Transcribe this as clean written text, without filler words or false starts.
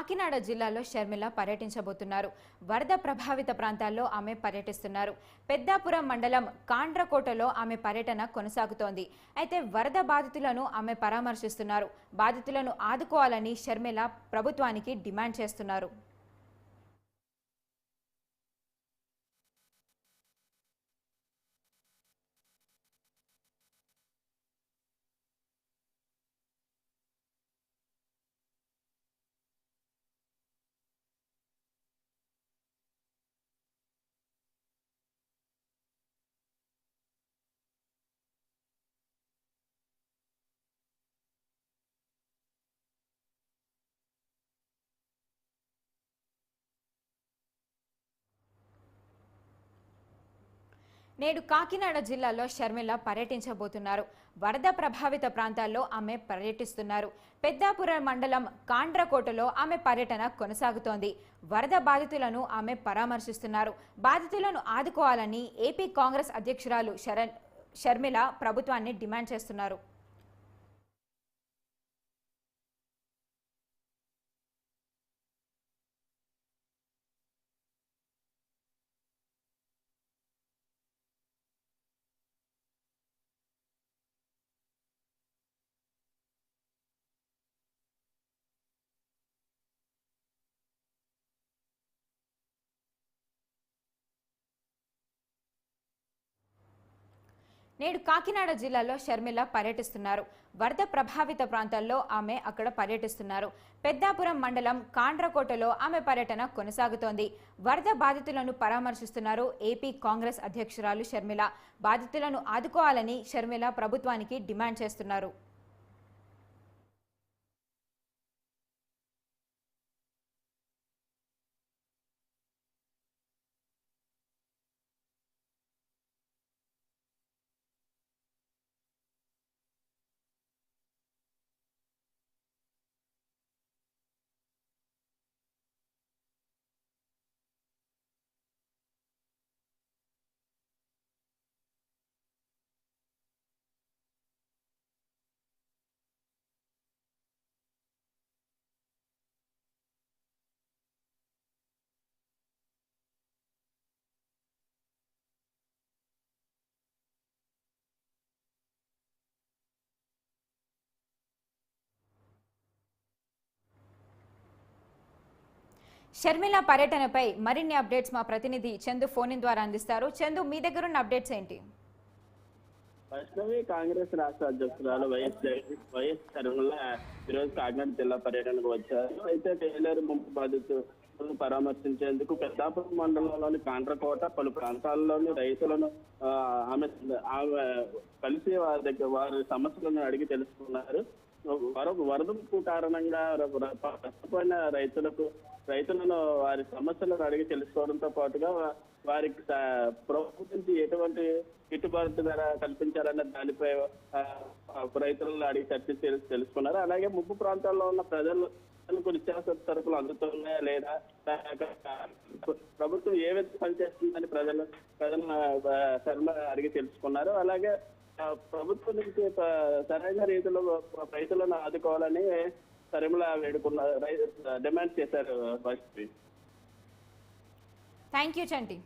కాకినాడ జిల్లాలో షర్మిల పర్యటించబోతున్నారు. వరద ప్రభావిత ప్రాంతాల్లో ఆమె పర్యటిస్తున్నారు. పెద్దాపురం మండలం కాండ్రకోటలో ఆమె పర్యటన కొనసాగుతోంది. అయితే వరద బాధితులను ఆమె పరామర్శిస్తున్నారు. బాధితులను ఆదుకోవాలని షర్మిల ప్రభుత్వానికి డిమాండ్ చేస్తున్నారు. నేడు కాకినాడ జిల్లాలో షర్మిల పర్యటించబోతున్నారు. వరద ప్రభావిత ప్రాంతాల్లో ఆమె పర్యటిస్తున్నారు. పెద్దాపురం మండలం కాండ్రకోటలో ఆమె పర్యటన కొనసాగుతోంది. వరద బాధితులను ఆమె పరామర్శిస్తున్నారు. బాధితులను ఆదుకోవాలని ఏపీ కాంగ్రెస్ అధ్యక్షురాలు షర్మిల ప్రభుత్వాన్ని డిమాండ్ చేస్తున్నారు. నేడు కాకినాడ జిల్లాలో షర్మిల పర్యటిస్తున్నారు. వరద ప్రభావిత ప్రాంతాల్లో ఆమె అక్కడ పర్యటిస్తున్నారు. పెద్దాపురం మండలం కాండ్రకోటలో ఆమె పర్యటన కొనసాగుతోంది. వరద బాధితులను పరామర్శిస్తున్నారు ఏపీ కాంగ్రెస్ అధ్యక్షురాలు షర్మిల. బాధితులను ఆదుకోవాలని షర్మిల ప్రభుత్వానికి డిమాండ్ చేస్తున్నారు. షర్మిల పర్యటనపై మరిన్ని అప్డేట్స్ మా ప్రతినిధి చందు ఫోన్ ఇన్ ద్వారా అందిస్తారు. చందు, మీ దగ్గర ఉన్న అప్డేట్స్ ఏంటి? వైష్ణవి కాంగ్రెస్ రాష్ట్ర అధ్యక్షురాలు వైఎస్ షర్మిల ఈరోజు కాకినాడ జిల్లా పర్యటనకు వచ్చారు. అయితే టైలర్ ముంపు బాధితులను పరామర్శించేందుకు పెద్దాపురం మండలంలోని కాండ్రకోట పలు ప్రాంతాల్లోని రైతులను ఆమె కలిసి వారి సమస్యలను అడిగి తెలుసుకున్నారు. వరద కారణంగా నష్టపోయిన రైతులను వారి సమస్యలను అడిగి తెలుసుకోవడంతో పాటుగా వారికి ప్రభుత్వం నుంచి ఎటువంటి గిట్టుబాటు ధర కల్పించాలన్న దానిపై రైతులను అడిగి చర్చించి తెలుసుకున్నారు. అలాగే ముప్పు ప్రాంతాల్లో ఉన్న ప్రజలకు నిత్యావసర సరుకులు అందుతున్నాయా లేదా, ప్రభుత్వం ఏ విధంగా పనిచేస్తుందని ప్రజలను శర్మ అడిగి తెలుసుకున్నారు. అలాగే ప్రభుత్వం నుంచి సరైన రీతిలో రైతులను ఆదుకోవాలని షర్మిల డిమాండ్ చేశారు. Thank you Chanti.